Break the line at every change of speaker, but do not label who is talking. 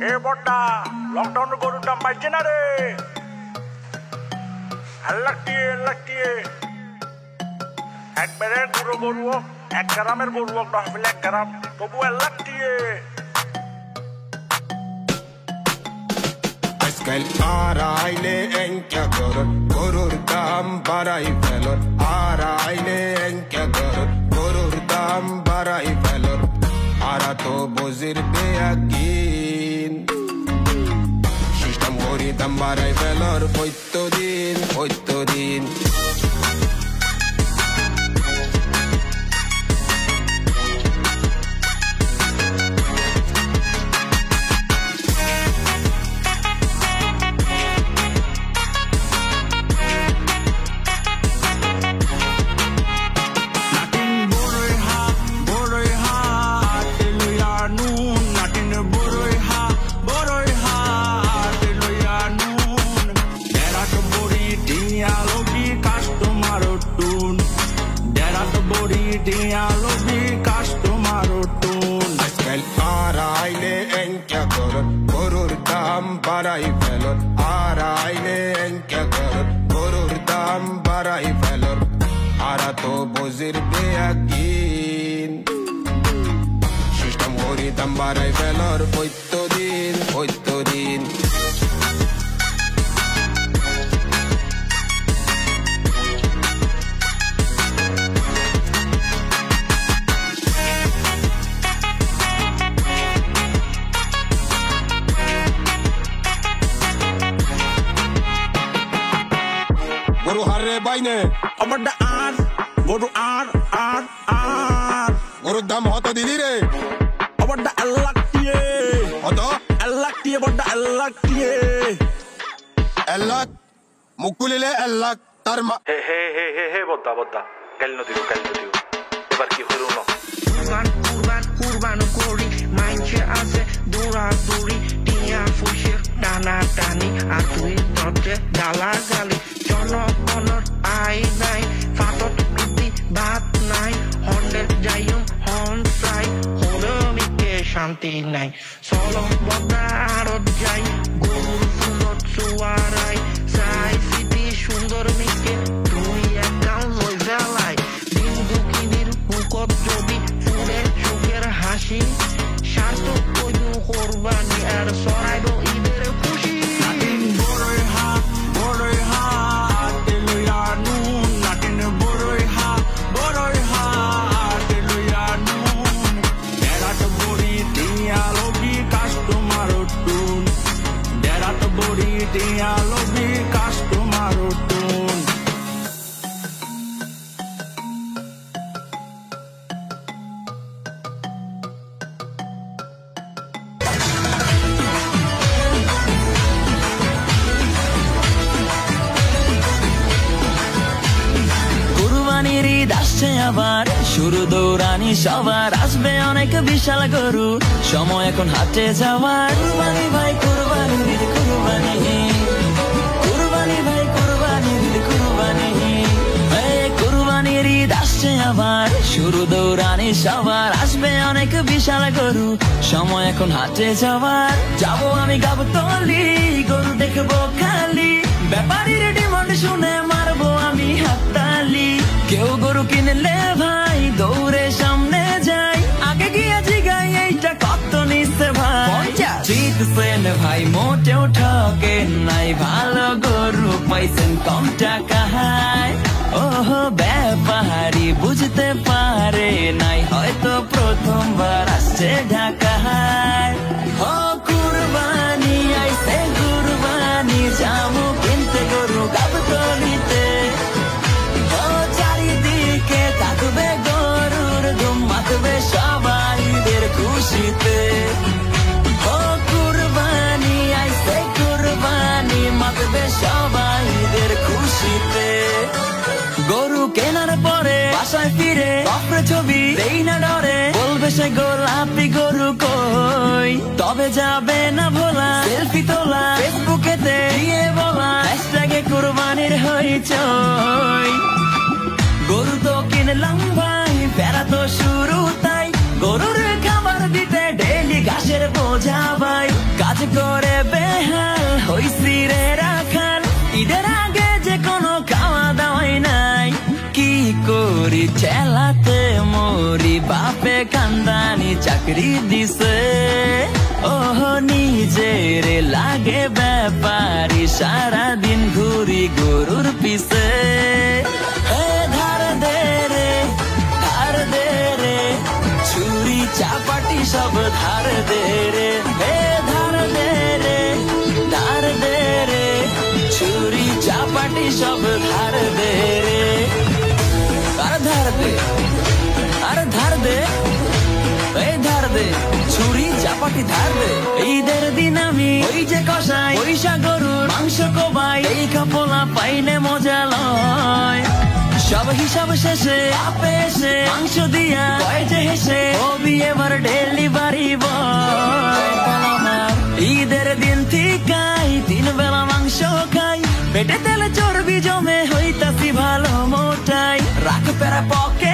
এ বড়টা লকডাউন গরুর দাম বাড়ছে না রে। 1,00,000 একবারে গুঁড়ো গরু 1 গ্রামের গরু না হলে 1 গ্রাম তবু 1,00,000
আজকাল আর আইলে এঙ্কা গরুর দাম বাড়াই ফেলর আর আইলে এঙ্কা গরুর দাম বাড়াই ফেলর আরা তো বজির বেয়াকিন সিস্টেম করি দাম বাড়াই ফেলর পৈত্য দিন আজকাল আর আইলে এঙ্কা গরুর দাম বাড়াই ফেলর আর আইলে এঙ্কা গরুর দাম বাড়াই ফেলর আরা তো বজির বেয়াকিন সিস্টেম করি দাম বাড়াই ফেলর পৈত্য দিন গরু হারে বাইনে
আমারটা আর গরু আর
গরুর দাম হত দিলি রে
আমারটা 1,00,000
হত
1,00,000 বড়টা 1,00,000
মুখ খুলিলে 1,00,000 তার
হে বদ্দা গাইল নদীও এবার কি হইল না
কুরবান করি মাইনছে আছে দৌড়াদৌড়ি টিয়া ফুসের টানাটানি আর তুই দরজে গালাগালি জনগণর আই নাই ফাটত বৃদ্ধি ভাত নাই হন্ডে যাইম হন চাই হরমিকে শান্তি নাই চলো বদা আরত যাই গরুর ফুলত চুয়ারাই চাই সিটি সুন্দর মিকে তুই একাল লই ফেলাই দিন দুঃখিনীর বুকত যদি ফুলে চোখের হাসি সার্থক কইনু কোরবানি আর সরাইব ঈদের খুশি
আবার শুরু দৌড়ানি সবার আসবে অনেক বিশাল গরু সময় এখন হাটে যাওয়ার কুরবানি ভাই কুরবানি কুরবানির ঈদ আসছে আবার শুরু দৌড়ানি সবার আসবে অনেক বিশাল গরু সময় এখন হাটে যাওয়ার যাবো আমি গাবতলি গরু দেখবো খালি ব্যাপারীর ডিমান্ড শুনে মারবো আমি হাততালি কেউ গরু কিনলে ভাই দৌড়ে সামনে যাই আগে গিয়ে জিগাই এইটা কত নিচ্ছে ভাই জিতছেন ভাই মোটেও ঠকেন নাই ভালো গরু পাইছেন কম টাকায় ওহো ব্যাপারী বুঝতে পারে নাই হয়তো প্রথমবার আসছে ঢাকায় ও কুরবানি আইছে কুরবানি যাবো কিনতে গরু গাবতলিতে থাকবে গরুর ধুম মাতবে সবাইদের খুশিতে ও কুরবানি আইছে কুরবানি মাতবে সবাইদের খুশিতে গরু কেনার পরে বাসায় ফিরে কপড়ে ছবি দেই না ডরে বলবে সে গোলাপি গরু কই তবে যাবে না ভোলা সেলফি তোলা ফেসবুকেতে দিয়ে বলা হ্যাশট্যাগে কুরবানির হইচই গরু তো কিনলাম ভাই বেড়া তো শুরু তাই গরুর খাবার দিতে ডেলি ঘাসের বোঝা ভাই কাজ করে বেহাল হইছি রে রাখাল ঈদের আগে যে কোনো খাওয়া দাওয়াই নাই কি করি চেলাতে মরি বাপে কান্দানি চাকরি দিছে ওহ নিজের লাগে ব্যাপারি সারাদিন ঘুরি গরুর পিছে ধার দে রে ছুরি চাপাটি সব ধার দে রে ধার দে রে ছুরি চাপাটি সব ধার দে রে আর ধার দে ধার দে ধার দে ছুরি চাপাটি ধার দে ঈদের দিন আমি ওই যে কষাই ওইসা গরুর মাংস কোবাই এই কাপলা পাইলে মজা লয় সব হিসাব শেষে আপে এসে মাংস দিয়া কয় যে হেসে হবি এবার ডেলিভারি বয় ঈদের দিন ঠিকাই 3 বেলা মাংস খাই পেটে তেলে চর্বি জমে হইতাছি ভালো মোটাই রাখ পেরা পকে